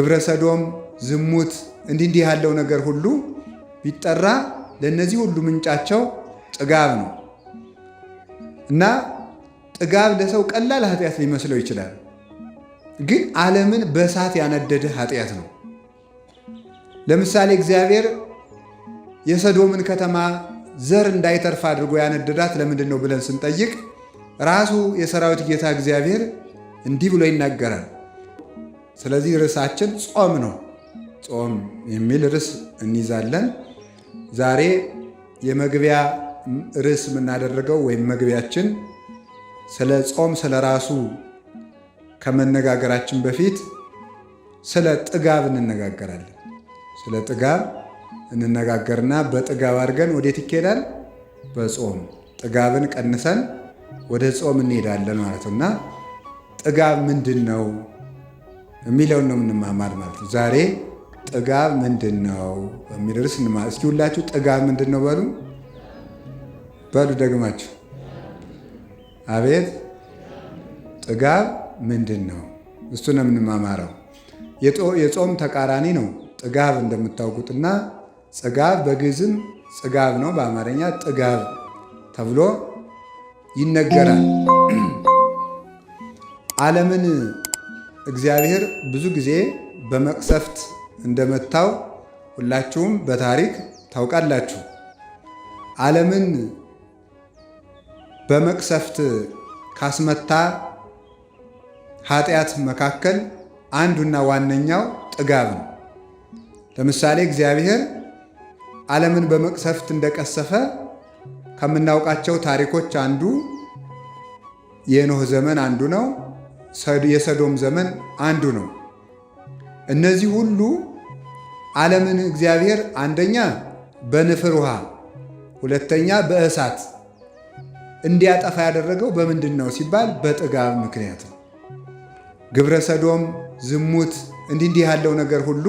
ግብረ ሰዶም፣ ዝሙት እንዲህ ያለው ነገር ሁሉ ቢጠራ ለነዚህ ሁሉ ምንጫቸው ጥጋብ ነው እና ጥጋብ ለሰው ቀላል ኃጢአት ሊመስለው ይችላል። ግን ዓለምን በእሳት ያነደደ ኃጢአት ነው። ለምሳሌ እግዚአብሔር የሰዶምን ከተማ ዘር እንዳይተርፍ አድርጎ ያነደዳት ለምንድን ነው ብለን ስንጠይቅ ራሱ የሰራዊት ጌታ እግዚአብሔር እንዲህ ብሎ ይናገራል። ስለዚህ ርዕሳችን ጾም ነው። ጾም የሚል ርዕስ እንይዛለን። ዛሬ የመግቢያ ርዕስ የምናደርገው ወይም መግቢያችን ስለ ጾም ስለ ራሱ ከመነጋገራችን በፊት ስለ ጥጋብ እንነጋገራለን። ስለ ጥጋብ እንነጋገርና በጥጋብ አድርገን ወዴት ይኬዳል? በጾም ጥጋብን ቀንሰን ወደ ጾም እንሄዳለን ማለት ነው። እና ጥጋብ ምንድን ነው የሚለውን ነው የምንማማር ማለት ነው። ዛሬ ጥጋብ ምንድን ነው የሚል ርዕስ እንማር። እስኪ ሁላችሁ ጥጋብ ምንድን ነው በሉ በሉ ደግማችሁ። አቤት ጥጋብ ምንድን ነው? እሱ ነው የምንማማረው። የጾም ተቃራኒ ነው ጥጋብ እንደምታውቁትና ጽጋብ በግዕዝም ጽጋብ ነው፣ በአማርኛ ጥጋብ ተብሎ ይነገራል። ዓለምን እግዚአብሔር ብዙ ጊዜ በመቅሰፍት እንደመታው ሁላችሁም በታሪክ ታውቃላችሁ። ዓለምን በመቅሰፍት ካስመታ ኃጢአት መካከል አንዱና ዋነኛው ጥጋብ ነው። ለምሳሌ እግዚአብሔር ዓለምን በመቅሰፍት እንደቀሰፈ ከምናውቃቸው ታሪኮች አንዱ የኖህ ዘመን አንዱ ነው። የሰዶም ዘመን አንዱ ነው። እነዚህ ሁሉ ዓለምን እግዚአብሔር አንደኛ በንፍር ውሃ፣ ሁለተኛ በእሳት እንዲያጠፋ ያደረገው በምንድን ነው ሲባል በጥጋብ ምክንያት ነው። ግብረ ሰዶም፣ ዝሙት እንዲህ ያለው ነገር ሁሉ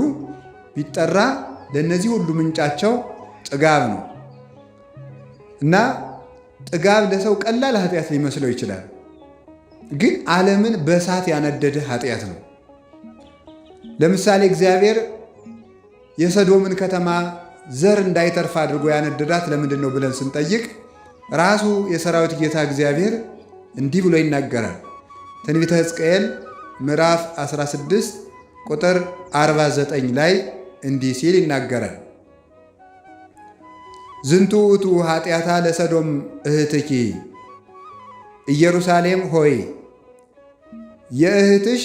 ቢጠራ ለነዚህ ሁሉ ምንጫቸው ጥጋብ ነው እና ጥጋብ ለሰው ቀላል ኃጢአት ሊመስለው ይችላል። ግን ዓለምን በእሳት ያነደደ ኃጢአት ነው። ለምሳሌ እግዚአብሔር የሰዶምን ከተማ ዘር እንዳይተርፍ አድርጎ ያነደዳት ለምንድን ነው ብለን ስንጠይቅ ራሱ የሰራዊት ጌታ እግዚአብሔር እንዲህ ብሎ ይናገራል። ትንቢተ ሕዝቅኤል ምዕራፍ 16 ቁጥር 49 ላይ እንዲህ ሲል ይናገራል። ዝንቱ ውእቱ ኃጢአታ ለሰዶም እህትኪ፣ ኢየሩሳሌም ሆይ የእህትሽ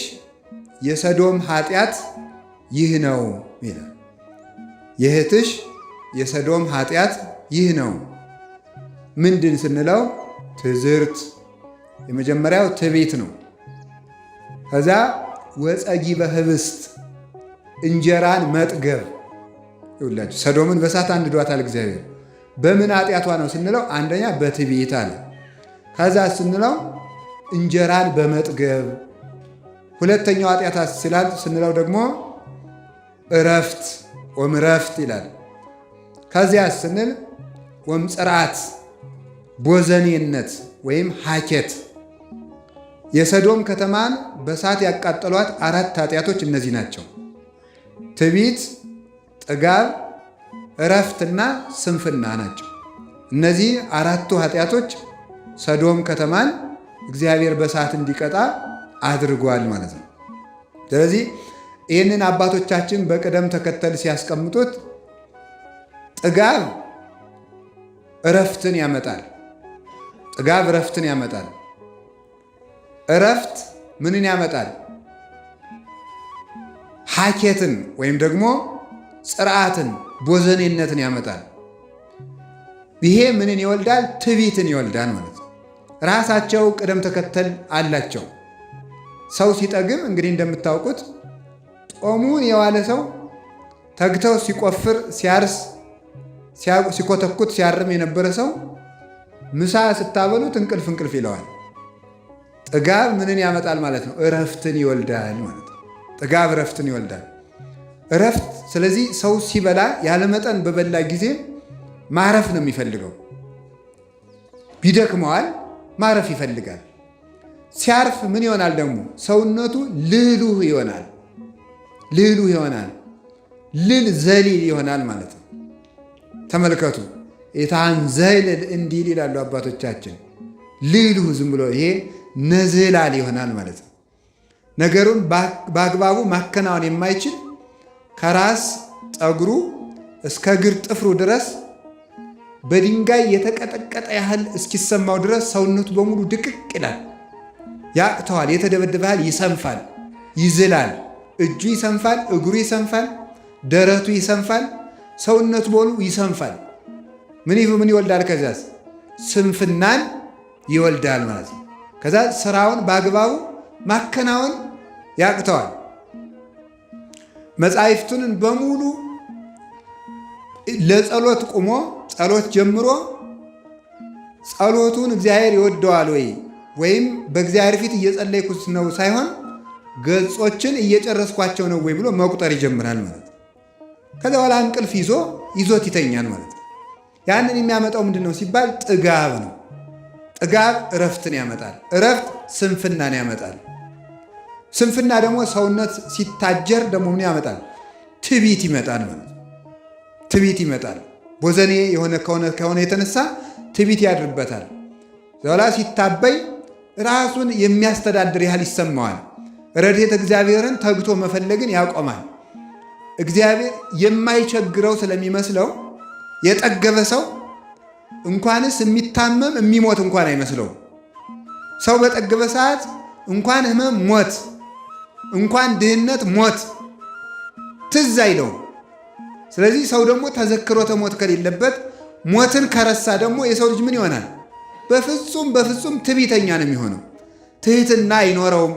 የሰዶም ኃጢአት ይህ ነው ይላል። የእህትሽ የሰዶም ኃጢአት ይህ ነው። ምንድን ስንለው ትዝርት፣ የመጀመሪያው ትዕቢት ነው። ከዛ ወፀጊበ ኅብስት፣ እንጀራን መጥገብ። ይውላችሁ ሰዶምን በእሳት አንድዷታል እግዚአብሔር። በምን ኃጢአቷ ነው ስንለው አንደኛ በትዕቢት አለ። ከዛ ስንለው እንጀራን በመጥገብ። ሁለተኛው ኃጢአት ስንለው ደግሞ እረፍት ወምረፍት ይላል። ከዚያ ስንል ወምጽርዓት ቦዘኔነት ወይም ሐኬት። የሰዶም ከተማን በእሳት ያቃጠሏት አራት ኃጢአቶች እነዚህ ናቸው። ትዕቢት፣ ጥጋብ፣ እረፍትና ስንፍና ናቸው። እነዚህ አራቱ ኃጢአቶች ሰዶም ከተማን እግዚአብሔር በእሳት እንዲቀጣ አድርጓል ማለት ነው። ስለዚህ ይህንን አባቶቻችን በቅደም ተከተል ሲያስቀምጡት ጥጋብ እረፍትን ያመጣል። ጥጋብ እረፍትን ያመጣል። እረፍት ምንን ያመጣል? ሐኬትን ወይም ደግሞ ጽርዓትን ቦዘኔነትን ያመጣል። ይሄ ምንን ይወልዳል? ትዕቢትን ይወልዳል ማለት ነው። ራሳቸው ቅደም ተከተል አላቸው። ሰው ሲጠግብ እንግዲህ እንደምታውቁት ጦሙን የዋለ ሰው ተግተው ሲቆፍር፣ ሲያርስ፣ ሲኮተኩት፣ ሲያርም የነበረ ሰው ምሳ ስታበሉት እንቅልፍ ይለዋል። ጥጋብ ምንን ያመጣል ማለት ነው? እረፍትን ይወልዳል ማለት ነው። ጥጋብ እረፍትን ይወልዳል። እረፍት ስለዚህ ሰው ሲበላ ያለመጠን በበላ ጊዜ ማረፍ ነው የሚፈልገው። ቢደክመዋል ማረፍ ይፈልጋል። ሲያርፍ ምን ይሆናል ደግሞ? ሰውነቱ ልህሉህ ይሆናል። ልዕሉ ይሆናል። ልል ዘሊል ይሆናል ማለት ነው። ተመልከቱ። የታን ዘይልል እንዲል ይላሉ አባቶቻችን። ልዕሉ ዝም ብሎ ይሄ ነዝላል ይሆናል ማለት ነው። ነገሩን በአግባቡ ማከናወን የማይችል ከራስ ጠጉሩ እስከ እግር ጥፍሩ ድረስ በድንጋይ የተቀጠቀጠ ያህል እስኪሰማው ድረስ ሰውነቱ በሙሉ ድቅቅ ይላል፣ ያቅተዋል። የተደበደበ ያህል ይሰንፋል፣ ይዝላል። እጁ ይሰንፋል፣ እግሩ ይሰንፋል፣ ደረቱ ይሰንፋል፣ ሰውነቱ በሙሉ ይሰንፋል። ምን ይወልዳል? ከዚያስ ስንፍናን ይወልዳል ማለት ነው። ከዛ ስራውን በአግባቡ ማከናወን ያቅተዋል። መጻሕፍቱን በሙሉ ለጸሎት ቁሞ ጸሎት ጀምሮ ጸሎቱን እግዚአብሔር ይወደዋል ወይም በእግዚአብሔር ፊት እየጸለይኩት ነው ሳይሆን ገጾችን እየጨረስኳቸው ነው ወይ ብሎ መቁጠር ይጀምራል ማለት ነው። ከዛ በኋላ እንቅልፍ ይዞት ይተኛል ማለት ነው። ያንን የሚያመጣው ምንድን ነው ሲባል ጥጋብ ነው። ጥጋብ እረፍትን ያመጣል። እረፍት ስንፍናን ያመጣል። ስንፍና ደግሞ ሰውነት ሲታጀር ደግሞ ምን ያመጣል? ትዕቢት ይመጣል ማለት ነው። ትዕቢት ይመጣል። ቦዘኔ የሆነ ከሆነ የተነሳ ትዕቢት ያድርበታል። ዘላ ሲታበይ ራሱን የሚያስተዳድር ያህል ይሰማዋል። ረድኤተ እግዚአብሔርን ተግቶ መፈለግን ያቆማል። እግዚአብሔር የማይቸግረው ስለሚመስለው የጠገበ ሰው እንኳንስ የሚታመም የሚሞት እንኳን አይመስለው። ሰው በጠገበ ሰዓት እንኳን ሕመም፣ ሞት፣ እንኳን ድህነት፣ ሞት ትዝ አይለውም። ስለዚህ ሰው ደግሞ ተዘክሮተ ሞት ከሌለበት ሞትን ከረሳ ደግሞ የሰው ልጅ ምን ይሆናል? በፍጹም ትዕቢተኛ ነው የሚሆነው። ትህትና አይኖረውም።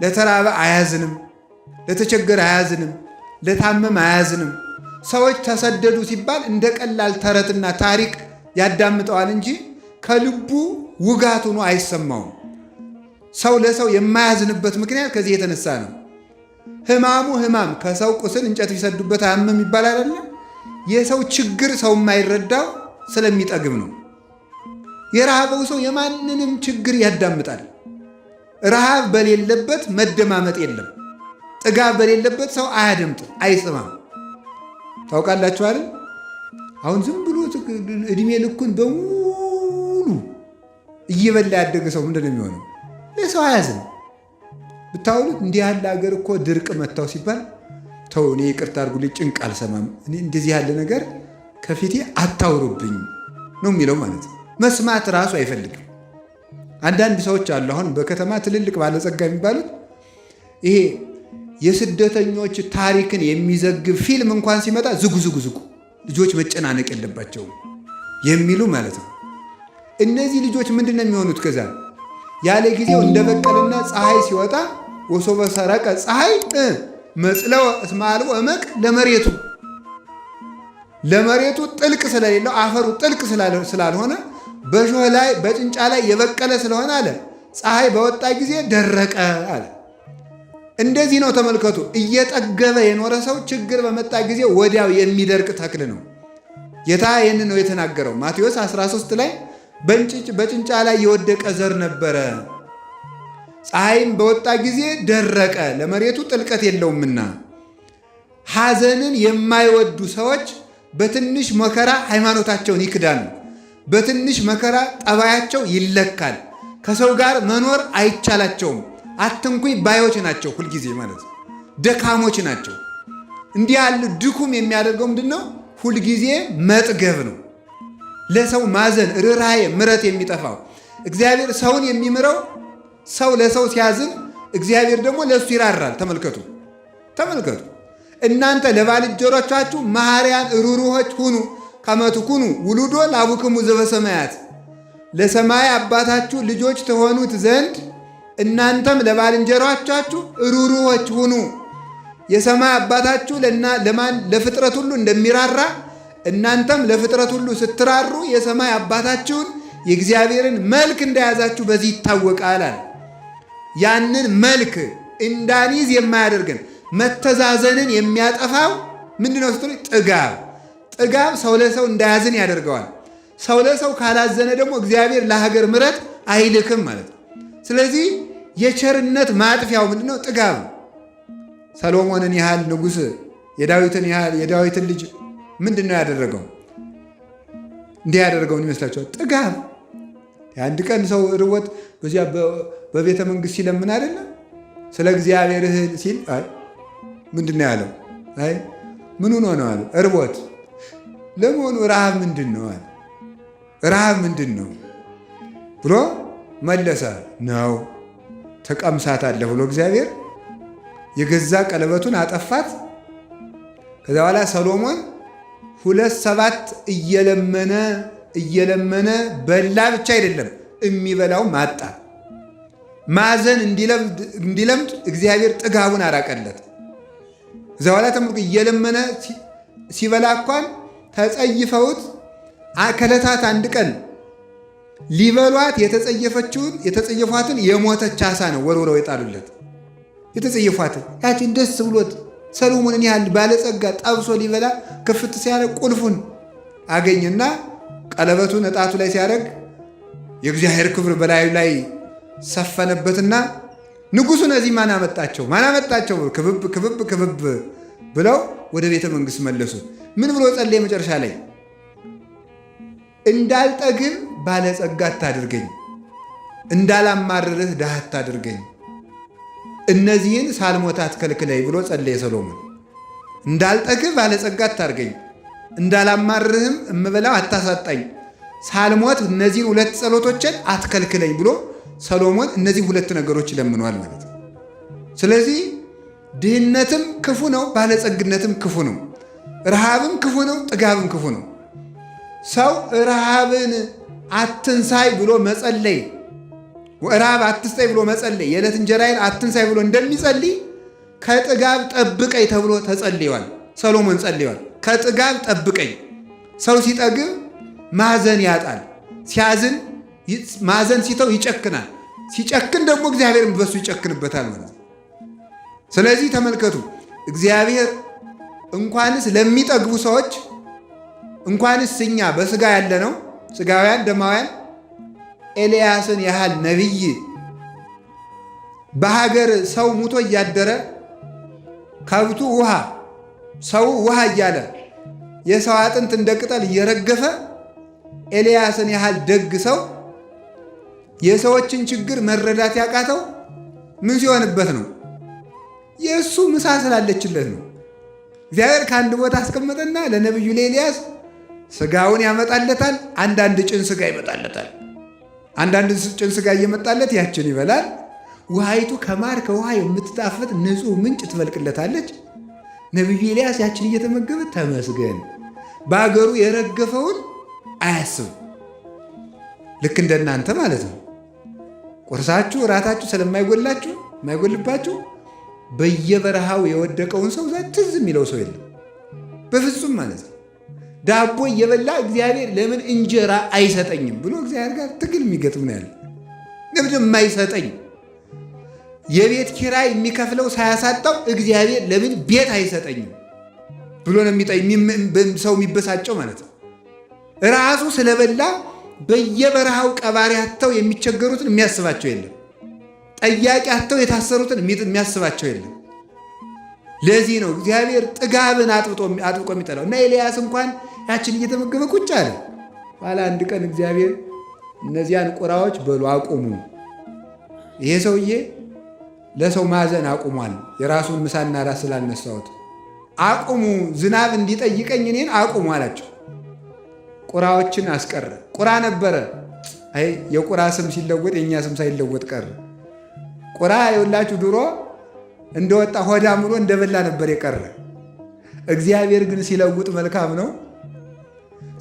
ለተራበ አያዝንም፣ ለተቸገረ አያዝንም፣ ለታመም አያዝንም። ሰዎች ተሰደዱ ሲባል እንደ ቀላል ተረትና ታሪክ ያዳምጠዋል እንጂ ከልቡ ውጋት ሆኖ አይሰማውም። ሰው ለሰው የማያዝንበት ምክንያት ከዚህ የተነሳ ነው። ሕማም ከሰው ቁስል እንጨት ቢሰዱበት አያምም ይባላል አይደለም? የሰው ችግር ሰው የማይረዳው ስለሚጠግብ ነው። የረሃበው ሰው የማንንም ችግር ያዳምጣል። ረሃብ በሌለበት መደማመጥ የለም። ጥጋብ በሌለበት ሰው አያደምጥም፣ አይስማም። ታውቃላችሁ አይደል? አሁን ዝም ብሎ እድሜ ልኩን በሙሉ እየበላ ያደገ ሰው ምንድን ነው የሚሆነው? ለሰው አያዝም። ብታውሉት እንዲህ ያለ ሀገር እኮ ድርቅ መታው ሲባል ተው እኔ ይቅርታ አድርጉልኝ ጭንቅ አልሰማም፣ እኔ እንደዚህ ያለ ነገር ከፊቴ አታውሩብኝ ነው የሚለው ማለት ነው። መስማት ራሱ አይፈልግም። አንዳንድ ሰዎች አሉ አሁን በከተማ ትልልቅ ባለጸጋ የሚባሉት ይሄ የስደተኞች ታሪክን የሚዘግብ ፊልም እንኳን ሲመጣ ዝጉ ልጆች መጨናነቅ የለባቸውም የሚሉ ማለት ነው። እነዚህ ልጆች ምንድን ነው የሚሆኑት? ከዛ ያለ ጊዜው እንደበቀልና ፀሐይ ሲወጣ ወሶበ ሰረቀ ፀሐይ መጽለወ እስመ አልቦ እመቅ ለመሬቱ ጥልቅ ስለሌለው አፈሩ ጥልቅ ስላልሆነ በሾህ ላይ በጭንጫ ላይ የበቀለ ስለሆነ አለ ፀሐይ በወጣ ጊዜ ደረቀ አለ። እንደዚህ ነው። ተመልከቱ። እየጠገበ የኖረ ሰው ችግር በመጣ ጊዜ ወዲያው የሚደርቅ ተክል ነው። ጌታ ይህን ነው የተናገረው። ማቴዎስ 13 ላይ በጭንጫ ላይ የወደቀ ዘር ነበረ፣ ፀሐይም በወጣ ጊዜ ደረቀ፣ ለመሬቱ ጥልቀት የለውምና። ሐዘንን የማይወዱ ሰዎች በትንሽ መከራ ሃይማኖታቸውን ይክዳሉ። በትንሽ መከራ ጠባያቸው ይለካል። ከሰው ጋር መኖር አይቻላቸውም። አትንኩኝ ባዮች ናቸው። ሁልጊዜ ማለት ነው ደካሞች ናቸው። እንዲህ ያለ ድኩም የሚያደርገው ምንድን ነው? ሁልጊዜ መጥገብ ነው። ለሰው ማዘን፣ ርኅራኄ፣ ምሕረት የሚጠፋው እግዚአብሔር ሰውን የሚምረው ሰው ለሰው ሲያዝን እግዚአብሔር ደግሞ ለእሱ ይራራል። ተመልከቱ። እናንተ ለባልንጀሮቻችሁ መሐሪያን ሩሩሆች ሁኑ ከመ ትኩኑ ውሉዶ ለአቡክሙ ዘበሰማያት፣ ለሰማይ አባታችሁ ልጆች ትሆኑት ዘንድ እናንተም ለባልንጀሮቻችሁ ሩሩሆች ሁኑ። የሰማይ አባታችሁ ለፍጥረት ሁሉ እንደሚራራ እናንተም ለፍጥረት ሁሉ ስትራሩ የሰማይ አባታችሁን የእግዚአብሔርን መልክ እንደያዛችሁ በዚህ ይታወቃል። ያንን መልክ እንዳንይዝ የማያደርገን መተዛዘንን የሚያጠፋው ምንድነው ስትሉ ጥጋብ ሰው ለሰው እንዳያዝን ያደርገዋል። ሰው ለሰው ካላዘነ ደግሞ እግዚአብሔር ለሀገር ምሕረት አይልክም ማለት ነው። ስለዚህ የቸርነት ማጥፊያው ምንድነው? ጥጋብ። ሰሎሞንን ያህል ንጉሥ የዳዊትን ልጅ ምንድን ነው ያደረገው? እንዲህ ያደረገውን ይመስላችኋል? ጥጋብ። የአንድ ቀን ሰው ርቦት በዚያ በቤተ መንግሥት ሲለምን አይደለም ስለ እግዚአብሔር እህል ሲል ምንድን ነው ያለው? አይ ምን ሆኖ ነው አለ። እርቦት። ለመሆኑ ረሃብ ምንድን ነው አለ። ረሃብ ምንድን ነው ብሎ መለሰ። ነው ተቀምሳታለህ ብሎ እግዚአብሔር የገዛ ቀለበቱን አጠፋት። ከዛ በኋላ ሰሎሞን 2 እየለመነ በላ ብቻ አይደለም የሚበላው ማጣ። ማዘን እንዲለምድ እግዚአብሔር ጥጋቡን አራቀለት። እዛ በኋላ ተመልኮ እየለመነ ሲበላ እንኳን ተጸይፈውት ከዕለታት አንድ ቀን ሊበሏት የተጸየፏትን የሞተች ዓሣ ነው ወርውረው የጣሉለት። የተጸየፏትን ያችን ደስ ብሎት ሰሎሞንን ያህል ባለጸጋ ጠብሶ ሊበላ ክፍት ሲያደርግ ቁልፉን አገኘና ቀለበቱን እጣቱ ላይ ሲያደርግ የእግዚአብሔር ክብር በላዩ ላይ ሰፈነበትና ንጉሡ እነዚህ ማን አመጣቸው ክብብ ብለው ወደ ቤተ መንግሥት መለሱ። ምን ብሎ ጸለየ? መጨረሻ ላይ እንዳልጠግብ ባለጸጋ አታድርገኝ፣ እንዳላማርርህ ድሃ አታድርገኝ፣ እነዚህን ሳልሞት አትከልክለኝ ብሎ ጸለየ ሰሎሞን። እንዳልጠግብ ባለጸጋ አታድርገኝ፣ እንዳላማርርህም እምበላው አታሳጣኝ፣ ሳልሞት እነዚህን 2 ጸሎቶችን አትከልክለኝ ብሎ ሰሎሞን እነዚህ 2 ነገሮች ይለምኗል ማለት ነው። ስለዚህ ድህነትም ክፉ ነው፣ ባለጸግነትም ክፉ ነው። ረሃብም ክፉ ነው፣ ጥጋብም ክፉ ነው። ሰው ረሃብን አትንሳይ ብሎ መጸለይ፣ ረሃብ አትስጠኝ ብሎ መጸለይ፣ የዕለት እንጀራዬን አትንሳይ ብሎ እንደሚጸልይ ከጥጋብ ጠብቀኝ ተብሎ ተጸልየዋል። ሰሎሞን ጸልየዋል። ከጥጋብ ጠብቀኝ። ሰው ሲጠግብ ማዘን ያጣል። ሲያዝን ማዘን ሲተው ይጨክናል። ሲጨክን ደግሞ እግዚአብሔርን በሱ ይጨክንበታል ማለት ነው። ስለዚህ ተመልከቱ፣ እግዚአብሔር እንኳንስ ለሚጠግቡ ሰዎች እንኳንስ እኛ በስጋ ያለነው ስጋውያን ደማውያን ኤልያስን ያህል ነቢይ በሀገር ሰው ሙቶ እያደረ ከብቱ ውሃ ሰው ውሃ እያለ የሰው አጥንት እንደ ቅጠል እየረገፈ ኤልያስን ያህል ደግ ሰው የሰዎችን ችግር መረዳት ያቃተው ምን ሲሆንበት ነው? የእሱ ምሳ ስላለችለት ነው። እግዚአብሔር ከአንድ ቦታ አስቀመጠና ለነቢዩ ለኤልያስ ስጋውን ያመጣለታል። አንዳንድ ጭን ስጋ ይመጣለታል። አንዳንድ ጭን ስጋ እየመጣለት ያችን ይበላል። ውሃይቱ ከማር ከውሃ የምትጣፍጥ ንጹሕ ምንጭ ትፈልቅለታለች። ነቢዩ ኤልያስ ያችን እየተመገበ ተመስገን፣ በአገሩ የረገፈውን አያስብም። ልክ እንደናንተ ማለት ነው። ቁርሳችሁ እራታችሁ ስለማይጎላችሁ የማይጎልባችሁ በየበረሃው የወደቀውን ሰው ትዝ የሚለው ሰው የለም በፍጹም ማለት ነው። ዳቦ እየበላ እግዚአብሔር ለምን እንጀራ አይሰጠኝም ብሎ እግዚአብሔር ጋር ትግል የሚገጥም ነው ያለ። ለምን የማይሰጠኝ የቤት ኪራይ የሚከፍለው ሳያሳጣው እግዚአብሔር ለምን ቤት አይሰጠኝም ብሎ ነው ሰው የሚበሳጨው ማለት ነው። ራሱ ስለበላ በየበረሃው ቀባሪ አጥተው የሚቸገሩትን የሚያስባቸው የለም። ጠያቂ አጥተው የታሰሩትን የሚያስባቸው የለም። ለዚህ ነው እግዚአብሔር ጥጋብን አጥብቆ የሚጠላው እና ኤልያስ እንኳን ያችን እየተመገበ ቁጭ አለ። ባለ አንድ ቀን እግዚአብሔር እነዚያን ቁራዎች በሉ አቁሙ፣ ይሄ ሰውዬ ለሰው ማዘን አቁሟል፣ የራሱን ምሳና ራስ ስላልነሳሁት አቁሙ፣ ዝናብ እንዲጠይቀኝ እኔን አቁሙ አላቸው። ቁራዎችን አስቀረ። ቁራ ነበረ። አይ የቁራ ስም ሲለወጥ የእኛ ስም ሳይለወጥ ቀረ። ቁራ የሁላችሁ ድሮ እንደወጣ ሆዳም ብሎ እንደበላ ነበር የቀረ። እግዚአብሔር ግን ሲለውጥ መልካም ነው።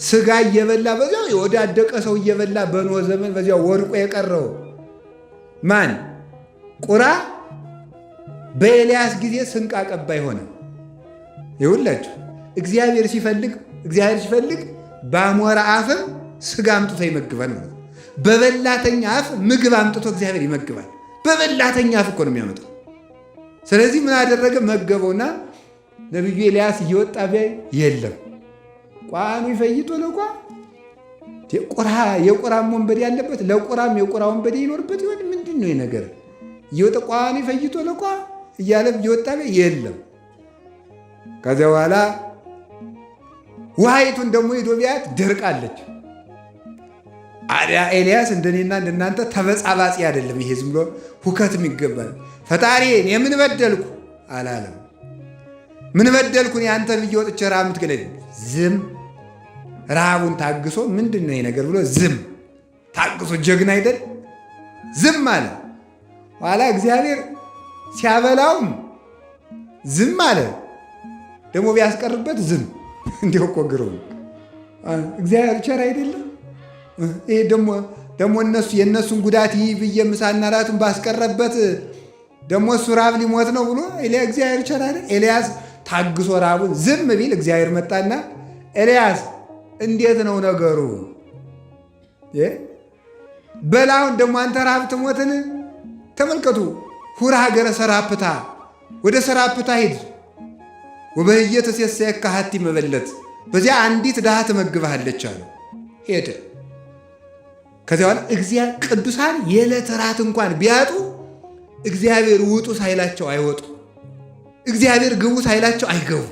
ስጋ እየበላ በዚያው የወዳደቀ ሰው እየበላ በኖህ ዘመን በዚያው ወድቆ የቀረው ማን? ቁራ በኤልያስ ጊዜ ስንቅ አቀባይ ሆነ። ይሁላችሁ እግዚአብሔር ሲፈልግ በአሞራ አፍም ስጋ አምጥቶ ይመግባል ማለት ነው። በበላተኛ አፍ ምግብ አምጥቶ እግዚአብሔር ይመግባል። በበላተኛ አፍ እኮ ነው የሚያመጣው። ስለዚህ ምን አደረገ? መገበውና ነቢዩ ኤልያስ እየወጣ ቢያይ የለም። ቋኑ ይፈይቶ ለቋ የቁራም ወንበዴ ያለበት ለቁራም የቁራ ወንበዴ ይኖርበት ይሆን? ምንድን ነው ነገር? እየወጣ ቋኑ ይፈይቶ ለቋ እያለ እየወጣ የለም። ከዚያ በኋላ ውሃይቱን ደግሞ ሄዶ ቢያት ደርቃለች። አዲያ ኤልያስ እንደኔና እንደናንተ ተበጻባጺ አይደለም። ይሄ ዝም ብሎ ሁከትም ይገባል። ፈጣሪዬን የምን በደልኩ አላለም። ምን በደልኩን ያንተ ብዬ ወጥቼ ረሃብ የምትገለኝ? ዝም ረሃቡን ታግሶ ምንድን ነው ነገር ብሎ ዝም ታግሶ ጀግና አይደል? ዝም አለ። ኋላ እግዚአብሔር ሲያበላውም ዝም አለ። ደግሞ ቢያስቀርበት ዝም እንዲሁ እኮ ግሩም እግዚአብሔር ቸር አይደለም? ይሄ ደግሞ እነሱ የእነሱን ጉዳት ይህ ብዬ ምሳና እራቱን ባስቀረበት ደግሞ እሱ ራብ ሊሞት ነው ብሎ እግዚአብሔር ቸር አይደል? ኤልያስ ታግሶ ራቡን ዝም ቢል እግዚአብሔር መጣና ኤልያስ እንዴት ነው ነገሩ? በላውን ደግሞ አንተ ራብ ትሞትን? ተመልከቱ። ሁራ ሀገረ ሰራፕታ፣ ወደ ሰራፕታ ሂድ። ወበህየተ ሴሰየከ ሀቲ መበለት፣ በዚያ አንዲት ድሃ ትመግብሃለች አለ። ሄደ። ከዚያ በኋላ ቅዱሳን የዕለት ራት እንኳን ቢያጡ እግዚአብሔር ውጡ ሳይላቸው አይወጡ፣ እግዚአብሔር ግቡ ሳይላቸው አይገቡ።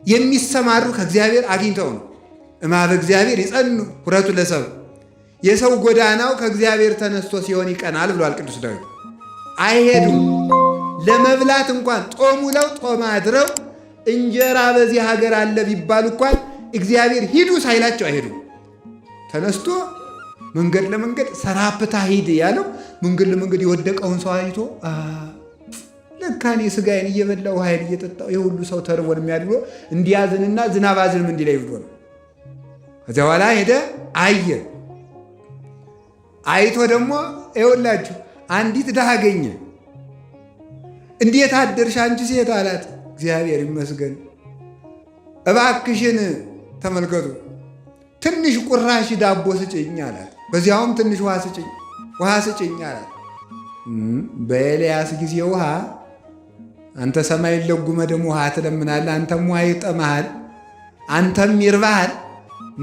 የሚሰማሩ ከእግዚአብሔር አግኝተው ነው። እማበ እግዚአብሔር ይጸኑ ሁረቱ ለሰብ፣ የሰው ጎዳናው ከእግዚአብሔር ተነስቶ ሲሆን ይቀናል ብሏል ቅዱስ ዳዊት። አይሄዱም። ለመብላት እንኳን ጦም ውለው ጦም አድረው እንጀራ በዚህ ሀገር አለ ቢባሉ እንኳን እግዚአብሔር ሂዱ ሳይላቸው አይሄዱም። ተነስቶ መንገድ ለመንገድ ሰራፕታ ሂድ ያለው መንገድ ለመንገድ የወደቀውን ሰው አይቶ ለካ እኔ ሥጋዬን እየበላሁ ኃይል እየጠጣሁ የሁሉ ሰው ተርቦን የሚያድሎ እንዲያዝንና ዝናብ አዝንም እንዲላይ ብሎ ነው። ከዚያ በኋላ ሄደ አየ። አይቶ ደግሞ ይኸውላችሁ አንዲት ድሃ አገኘ። እንዴት አደርሽ አንቺ ሴት አላት። እግዚአብሔር ይመስገን። እባክሽን ተመልከቱ ትንሽ ቁራሽ ዳቦ ስጭኝ አላት። በዚያውም ትንሽ ውሃ ስጭኝ አላት። በኤልያስ ጊዜ ውሃ አንተ ሰማይ ለጉመ ደግሞ ውሃ ትለምናለህ። አንተም ውሃ ይጠማሃል፣ አንተም ይርባሃል።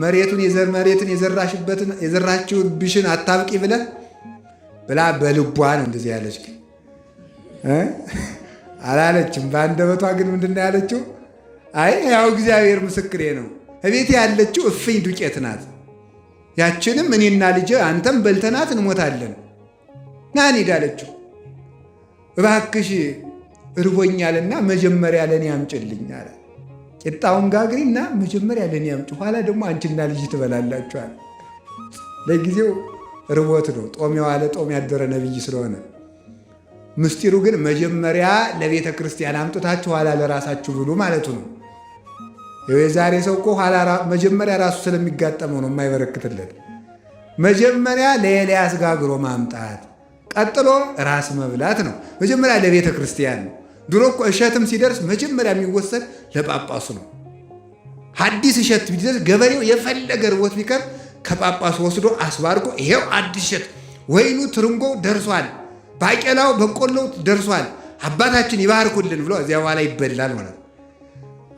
መሬቱን የዘራችሁብሽን አታብቂ ብለህ ብላ በልቧ ነው እንደዚህ ያለች አላለችም። በአንደበቷ ግን ምንድን ነው ያለችው? አይ ያው እግዚአብሔር ምስክሬ ነው፣ እቤት ያለችው እፍኝ ዱቄት ናት። ያችንም እኔና ልጄ አንተም በልተናት እንሞታለን። ና እንሂድ አለችው። እባክሽ እርቦኛልና መጀመሪያ ለእኔ አምጭልኝ አለ። ቂጣውን ጋግሪና መጀመሪያ ለእኔ አምጪ፣ ኋላ ደግሞ አንቺና ልጅ ትበላላችኋል። ለጊዜው ርቦት ነው፣ ጦም የዋለ ጦም ያደረ ነቢይ ስለሆነ። ምስጢሩ ግን መጀመሪያ ለቤተ ክርስቲያን አምጥታችሁ ኋላ ለራሳችሁ ብሉ ማለቱ ነው። የዛሬ ሰው እኮ መጀመሪያ ራሱ ስለሚጋጠመው ነው የማይበረክትለት። መጀመሪያ ለኤልያስ ጋግሮ ማምጣት፣ ቀጥሎ ራስ መብላት ነው። መጀመሪያ ለቤተ ክርስቲያን ነው። ድሮ እኮ እሸትም ሲደርስ መጀመሪያ የሚወሰድ ለጳጳሱ ነው። አዲስ እሸት ቢደርስ ገበሬው የፈለገ ርቦት ቢቀር ከጳጳሱ ወስዶ አስባርጎ ይሄው አዲስ እሸት ወይኑ ትርንጎው ደርሷል፣ ባቄላው በቆሎው ደርሷል፣ አባታችን ይባርኩልን ብሎ እዚያ በኋላ ይበላል ማለት ነው።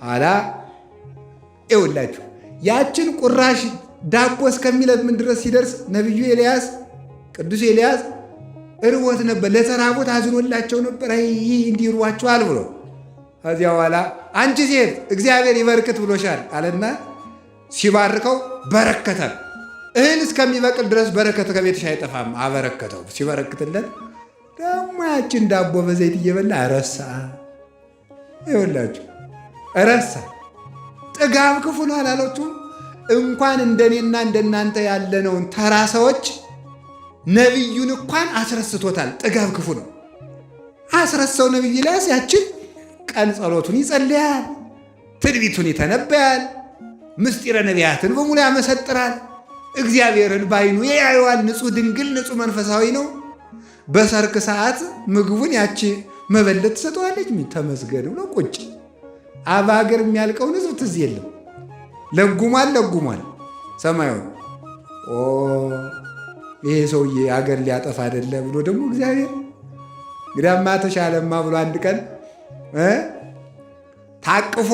ኋላ ይኸውላችሁ ያችን ቁራሽ ዳቦ እስከሚለምን ድረስ ሲደርስ ነቢዩ ኤልያስ ቅዱስ ኤልያስ እርቦት ነበር፣ ለተራቦት አዝኖላቸው ነበር። ይህ እንዲርዋቸዋል ብሎ ከዚያ በኋላ አንቺ ሴት እግዚአብሔር ይበርክት ብሎሻል አለና ሲባርከው በረከተ። እህል እስከሚበቅል ድረስ በረከት ከቤትሽ አይጠፋም አበረከተው። ሲበረክትለት ደግሞ ያችን ዳቦ በዘይት እየበላ ረሳ። ይኸውላችሁ ረሳ። ጥጋብ ክፉ ነው አላለችም? እንኳን እንደኔና እንደናንተ ያለነውን ተራ ሰዎች ነቢዩን እንኳን አስረስቶታል። ጥጋብ ክፉ ነው። አስረሳው። ነቢይ ኤልያስ ያችን ቀን ጸሎቱን ይጸልያል፣ ትንቢቱን ይተነበያል፣ ምስጢረ ነቢያትን በሙሉ ያመሰጥራል። እግዚአብሔርን ባይኑ ያየዋል። ንጹሕ ድንግል ንጹሕ መንፈሳዊ ነው። በሰርክ ሰዓት ምግቡን ያቺ መበለት ትሰጠዋለች። ተመስገን ብሎ ቁጭ አባ ሀገር የሚያልቀውን ሕዝብ ትዝ የለም። ለጉሟል ሰማዩን። ይሄ ሰውዬ አገር ሊያጠፋ አይደለ ብሎ ደግሞ እግዚአብሔር እንግዲያማ ተሻለማ ብሎ አንድ ቀን ታቅፎ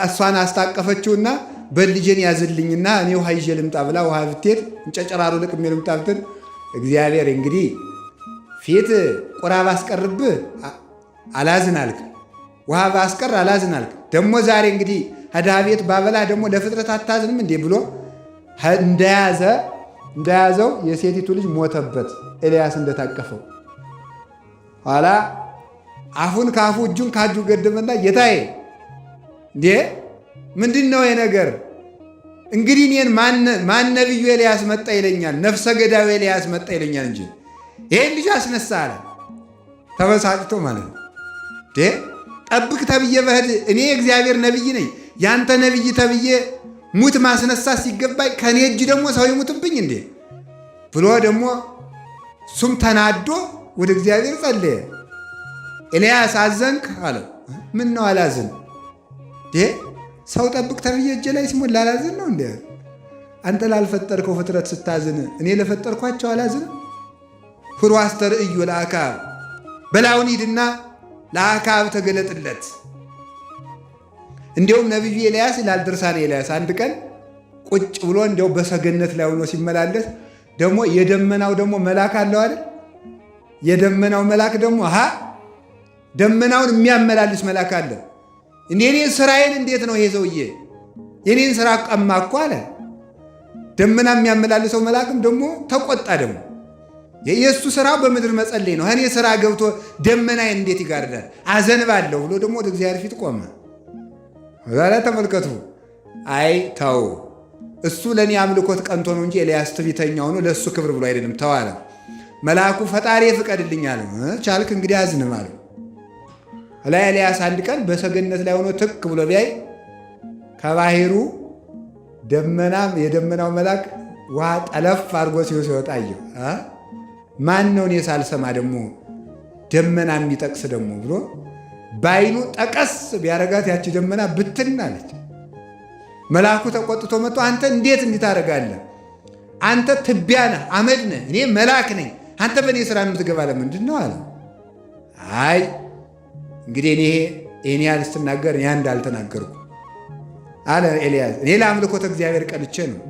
እሷን አስታቀፈችውና በልጄን ያዝልኝና እኔ ውሃ ይዤ ልምጣ ብላ ውሃ ብትሄድ እንጨጨራሩ ልቅሜ ልምጣ ብትል እግዚአብሔር እንግዲህ ፊት ቁራ ባስቀርብህ አላዝን አልክ፣ ውሃ ባስቀር አላዝን አልክ። ደግሞ ዛሬ እንግዲህ ከድሃ ቤት ባበላ ደግሞ ለፍጥረት አታዝንም እንዴ ብሎ እንደያዘው የሴቲቱ ልጅ ሞተበት። ኤልያስ እንደታቀፈው ኋላ አፉን ከአፉ እጁን ከእጁ ገደመና ጌታዬ እንዴ ምንድን ነው የነገር? እንግዲህ እኔን ማን ነቢዩ ኤልያስ መጣ ይለኛል? ነፍሰ ገዳዩ ኤልያስ መጣ ይለኛል እንጂ ይሄን ልጅ አስነሳ አለ። ተበሳጭቶ ማለት ነው። ጠብቅ ተብዬ በህድ እኔ የእግዚአብሔር ነቢይ ነኝ፣ ያንተ ነቢይ ተብዬ ሙት ማስነሳት ሲገባኝ ከእኔ እጅ ደግሞ ሰው ይሙትብኝ እንዴ ብሎ ደግሞ እሱም ተናዶ ወደ እግዚአብሔር ጸለየ። ኤልያስ አዘንክ አለው። ምን ነው አላዝን? ሰው ጠብቅ ተብዬ እጄ ላይ ሲሞት ላላዝን ነው እንዴ? አንተ ላልፈጠርከው ፍጥረት ስታዝን እኔ ለፈጠርኳቸው አላዝን? ፍሩ አስተርእዩ ለአክዓብ፣ በላውን ሂድና ለአክዓብ ተገለጥለት። እንዲሁም ነቢዩ ኤልያስ ይላል ድርሳነ ኤልያስ አንድ ቀን ቁጭ ብሎ እንዲያው በሰገነት ላይ ሆኖ ሲመላለስ ደግሞ የደመናው ደግሞ መልአክ አለው አይደል? የደመናው መልአክ ደግሞ ደመናውን የሚያመላልስ መልአክ አለ። እኔ ስራዬን እንዴት ነው ይሄ ሰውዬ የኔን ስራ ቀማ እኮ አለ። ደመና የሚያመላልሰው መልአክም ደግሞ ተቆጣ። ደግሞ የኢየሱስ ስራው በምድር መጸለይ ነው። እኔ ስራ ገብቶ ደመናዬን እንዴት ይጋርዳል? አዘንባለሁ ብሎ ደግሞ ወደ እግዚአብሔር ፊት ቆመ። ዛሬ ተመልከቱ። አይ ተው፣ እሱ ለእኔ አምልኮት ቀንቶ ነው እንጂ ኤልያስ ትዕቢተኛ ሆኖ ለእሱ ክብር ብሎ አይደለም። ተዋለ። መልአኩ ፈጣሪ ፍቀድልኝ አለ። ቻልክ እንግዲህ አዝንም አለ። ላይ ኤልያስ አንድ ቀን በሰገነት ላይ ሆኖ ትክ ብሎ ቢያይ ከባህሩ የደመናው መልአክ ውሃ ጠለፍ አድርጎ ሲወጣ አየው። ማን ነው እኔ ሳልሰማ ደግሞ ደመና የሚጠቅስ ደግሞ ብሎ በዓይኑ ጠቀስ ቢያረጋት ያቺ ደመና ብትን አለች። መልአኩ ተቆጥቶ መጥቶ አንተ እንዴት እንዲታረጋለህ? አንተ ትቢያ ነህ፣ አመድ ነህ፣ እኔ መልአክ ነኝ። አንተ በእኔ ስራ የምትገባ ለምንድን ነው አለ። አይ እንግዲህ ይህን ያህል ስትናገር እኔ እንዳልተናገርኩ አለ ኤልያስ። እኔ ለአምልኮተ እግዚአብሔር ቀንቼ ነው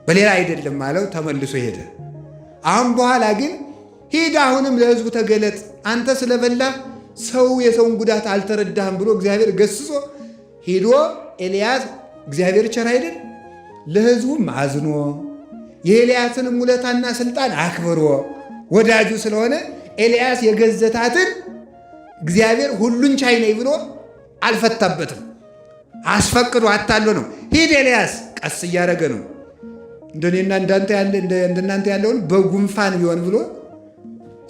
በሌላ አይደለም አለው። ተመልሶ ሄደ። አሁን በኋላ ግን ሂድ አሁንም ለሕዝቡ ተገለጥ፣ አንተ ስለበላ ሰው የሰውን ጉዳት አልተረዳህም ብሎ እግዚአብሔር ገስጾ ሄዶ ኤልያስ እግዚአብሔር ቸር አይደል ለሕዝቡም አዝኖ የኤልያስንም ውለታና ስልጣን አክብሮ ወዳጁ ስለሆነ ኤልያስ የገዘታትን እግዚአብሔር ሁሉን ቻይ ነኝ ብሎ አልፈታበትም። አስፈቅዶ አታሎ ነው። ሂድ ኤልያስ ቀስ እያደረገ ነው። እንደኔና እንደናንተ ያለውን በጉንፋን ቢሆን ብሎ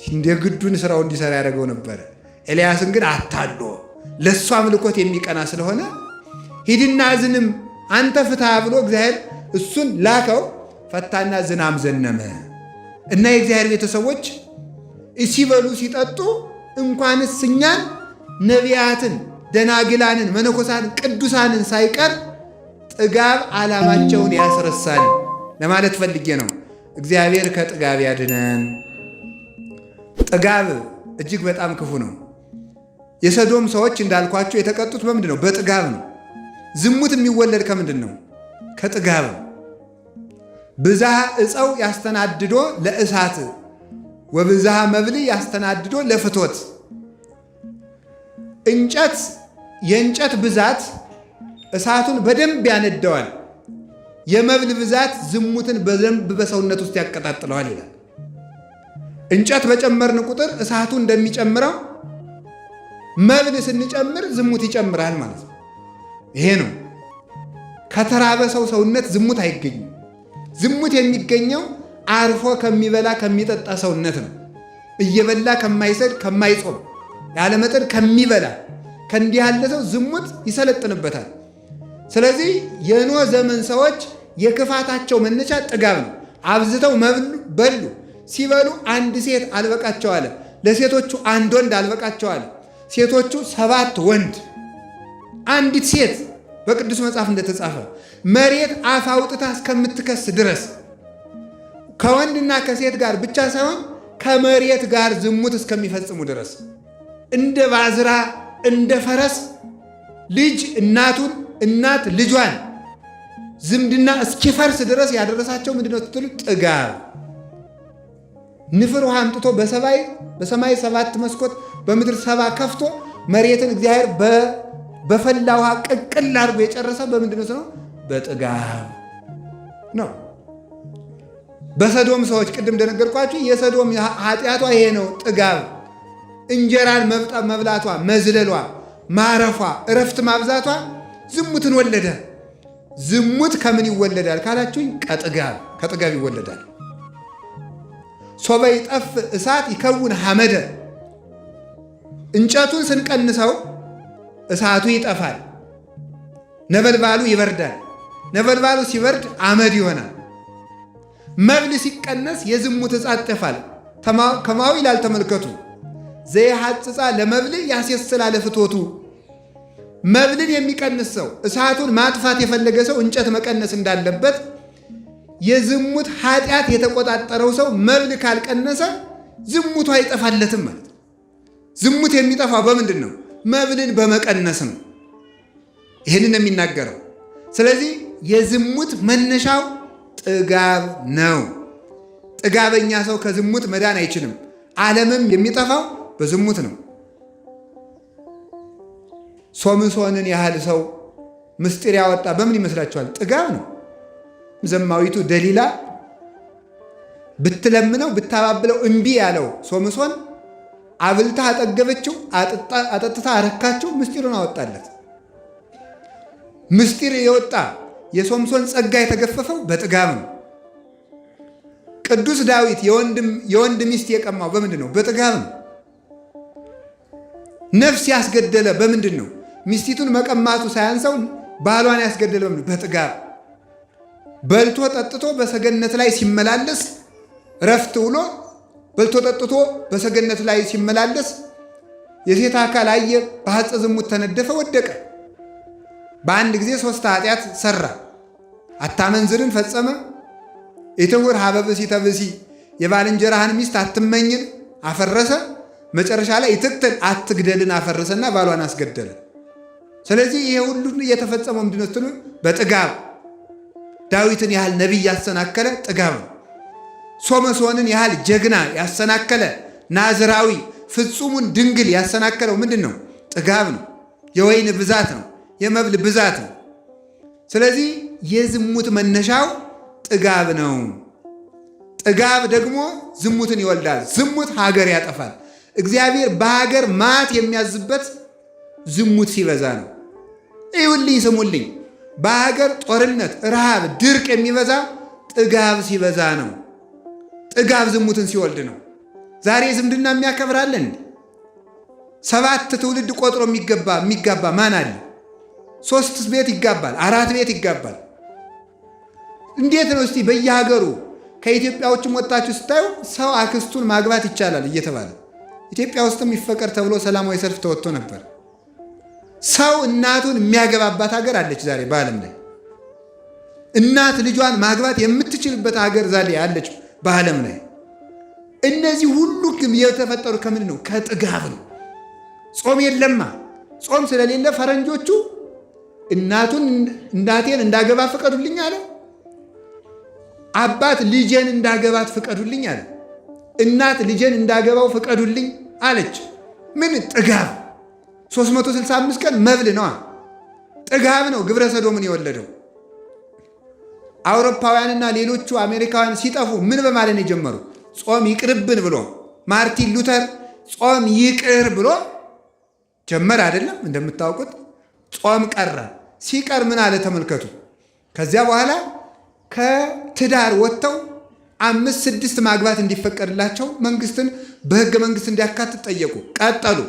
እንደ ግዱን ስራው እንዲሰራ ያደረገው ነበረ። ኤልያስን ግን አታሎ ለእሱ አምልኮት የሚቀና ስለሆነ ሂድና ዝንም አንተ ፍታ ብሎ እግዚአብሔር እሱን ላከው። ፈታና ዝናም ዘነመ እና የእግዚአብሔር ቤተሰቦች ሲበሉ ሲጠጡ እንኳንስ እኛን ነቢያትን፣ ደናግላንን፣ መነኮሳትን፣ ቅዱሳንን ሳይቀር ጥጋብ ዓላማቸውን ያስረሳል ለማለት ፈልጌ ነው። እግዚአብሔር ከጥጋብ ያድነን። ጥጋብ እጅግ በጣም ክፉ ነው። የሰዶም ሰዎች እንዳልኳቸው የተቀጡት በምንድን ነው? በጥጋብ ነው። ዝሙት የሚወለድ ከምንድን ነው? ከጥጋብ። ብዝሃ ዕፀው ያስተናድዶ ለእሳት ወብዝሃ መብል ያስተናድዶ ለፍቶት። የእንጨት ብዛት እሳቱን በደንብ ያነደዋል። የመብል ብዛት ዝሙትን በደንብ በሰውነት ውስጥ ያቀጣጥለዋል ይላል። እንጨት በጨመርን ቁጥር እሳቱ እንደሚጨምረው መብል ስንጨምር ዝሙት ይጨምራል ማለት ነው። ይሄ ነው። ከተራበ ሰው ሰውነት ዝሙት አይገኝም። ዝሙት የሚገኘው አርፎ ከሚበላ ከሚጠጣ ሰውነት ነው። እየበላ ከማይሰድ ከማይጾም ያለመጠን ከሚበላ ከእንዲህ ያለ ሰው ዝሙት ይሰለጥንበታል። ስለዚህ የኖህ ዘመን ሰዎች የክፋታቸው መነሻ ጥጋብ ነው። አብዝተው በሉ። ሲበሉ አንድ ሴት አልበቃቸው አለ። ለሴቶቹ አንድ ወንድ አልበቃቸው አለ። ሴቶቹ 7 ወንድ አንዲት ሴት በቅዱስ መጽሐፍ እንደተጻፈ መሬት አፍ አውጥታ እስከምትከስ ድረስ ከወንድና ከሴት ጋር ብቻ ሳይሆን ከመሬት ጋር ዝሙት እስከሚፈጽሙ ድረስ እንደ ባዝራ እንደ ፈረስ ልጅ እናቱን እናት ልጇን ዝምድና እስኪፈርስ ድረስ ያደረሳቸው ምንድነው ስትሉ ጥጋብ። ንፍር ውሃ አምጥቶ በሰማይ 7 መስኮት በምድር 7 ከፍቶ መሬትን እግዚአብሔር በፈላ ውሃ ቅቅል አድርጎ የጨረሰ በምንድን ነው? በጥጋብ ነው። በሰዶም ሰዎች ቅድም እንደነገርኳችሁ የሰዶም ኃጢአቷ ይሄ ነው፣ ጥጋብ። እንጀራን መብላቷ፣ መዝለሏ፣ ማረፏ፣ እረፍት ማብዛቷ ዝሙትን ወለደ። ዝሙት ከምን ይወለዳል ካላችሁኝ፣ ከጥጋብ ይወለዳል። ሶበ ይጠፍ እሳት ይከውን ሐመደ። እንጨቱን ስንቀንሰው እሳቱ ይጠፋል፣ ነበልባሉ ይበርዳል። ነበልባሉ ሲበርድ አመድ ይሆናል። መብል ሲቀነስ የዝሙት እሳት ይጠፋል። ከማዊ ይላል ተመልከቱ። ዘየሐጽጻ ለመብል ያስየስላ ለፍቶቱ። መብልን የሚቀንስ ሰው፣ እሳቱን ማጥፋት የፈለገ ሰው እንጨት መቀነስ እንዳለበት የዝሙት ኃጢአት የተቆጣጠረው ሰው መብል ካልቀነሰ ዝሙቱ አይጠፋለትም ማለት ነው። ዝሙት የሚጠፋው በምንድን ነው? መብልን በመቀነስ ነው። ይህንን የሚናገረው። ስለዚህ የዝሙት መነሻው ጥጋብ ነው። ጥጋበኛ ሰው ከዝሙት መዳን አይችልም። ዓለምም የሚጠፋው በዝሙት ነው። ሶምሶንን ያህል ሰው ምስጢር ያወጣ በምን ይመስላችኋል? ጥጋብ ነው። ዘማዊቱ ደሊላ ብትለምነው ብታባብለው እምቢ ያለው ሶምሶን አብልታ አጠገበችው፣ አጠጥታ አረካችው፣ ምስጢሩን አወጣለት። ምስጢር የወጣ የሶምሶን ጸጋ የተገፈፈው በጥጋብ ነው። ቅዱስ ዳዊት የወንድ ሚስት የቀማው በምንድን ነው? በጥጋብ ነው። ነፍስ ያስገደለ በምንድን ነው? ሚስቲቱን መቀማቱ ሳያንሰው ባሏን ያስገደለ በጥጋብ። በልቶ ጠጥቶ በሰገነት ላይ ሲመላለስ ረፍት ውሎ በልቶ ጠጥቶ በሰገነት ላይ ሲመላለስ የሴት አካል አየ፣ በሐፀ ዝሙት ተነደፈ፣ ወደቀ። በአንድ ጊዜ 3 ኃጢአት ሰራ። አታመንዝርን ፈጸመ፣ ኢትሁር ሀበ ብእሲተ ብእሲ፣ የባልንጀራህን ሚስት አትመኝን አፈረሰ። መጨረሻ ላይ ኢትቅትል፣ አትግደልን አፈረሰና ባሏን አስገደለ። ስለዚህ ይሄ ሁሉ የተፈጸመው ምንድን ነው ስትሉ በጥጋብ። ዳዊትን ያህል ነቢይ ያሰናከለ ጥጋብ ነው። ሶምሶንን ያህል ጀግና ያሰናከለ ናዝራዊ ፍጹሙን ድንግል ያሰናከለው ምንድን ነው? ጥጋብ ነው። የወይን ብዛት ነው። የመብል ብዛት ነው። ስለዚህ የዝሙት መነሻው ጥጋብ ነው። ጥጋብ ደግሞ ዝሙትን ይወልዳል። ዝሙት ሀገር ያጠፋል። እግዚአብሔር በሀገር መዓት የሚያዝበት ዝሙት ሲበዛ ነው። ይሁልኝ ስሙልኝ፣ በሀገር ጦርነት፣ ረሃብ፣ ድርቅ የሚበዛ ጥጋብ ሲበዛ ነው። ጥጋብ ዝሙትን ሲወልድ ነው። ዛሬ ዝምድና የሚያከብራለን 7 ትውልድ ቆጥሮ የሚጋባ ማን አለ? 3 ቤት ይጋባል፣ 4 ቤት ይጋባል። እንዴት ነው እስቲ በየሀገሩ ከኢትዮጵያዎችም ወጣችሁ ስታዩ ሰው አክስቱን ማግባት ይቻላል እየተባለ ኢትዮጵያ ውስጥም ይፈቀድ ተብሎ ሰላማዊ ሰልፍ ተወጥቶ ነበር። ሰው እናቱን የሚያገባባት ሀገር አለች ዛሬ በዓለም ላይ። እናት ልጇን ማግባት የምትችልበት ሀገር ዛሬ አለች በዓለም ላይ። እነዚህ ሁሉ የተፈጠሩ ከምን ነው? ከጥጋብ ነው። ጾም የለማ። ጾም ስለሌለ ፈረንጆቹ እናቴን እንዳገባ ፍቀዱልኝ አለ። አባት ልጄን እንዳገባት ፍቀዱልኝ አለ። እናት ልጄን እንዳገባው ፍቀዱልኝ አለች። ምን ጥጋብ! 365 ቀን መብል ነዋ። ጥጋብ ነው ግብረ ሰዶምን የወለደው። አውሮፓውያንና ሌሎቹ አሜሪካውያን ሲጠፉ ምን በማለት ነው የጀመሩ? ጾም ይቅርብን ብሎ ማርቲን ሉተር ጾም ይቅር ብሎ ጀመር አይደለም? እንደምታውቁት ጾም ቀረ። ሲቀር ምን አለ ተመልከቱ። ከዚያ በኋላ ከትዳር ወጥተው 5-6 ማግባት እንዲፈቀድላቸው መንግስትን በህገ መንግስት እንዲያካትት ጠየቁ። ቀጠሉ።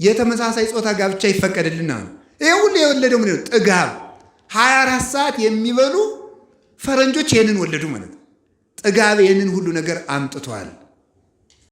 የተመሳሳይ ጾታ ጋብቻ ይፈቀድልና ነው። ይሄ ሁሉ የወለደው ምን ነው? ጥጋብ። 24 ሰዓት የሚበሉ ፈረንጆች ይህንን ወለዱ ማለት ነው። ጥጋብ ይህንን ሁሉ ነገር አምጥቷል።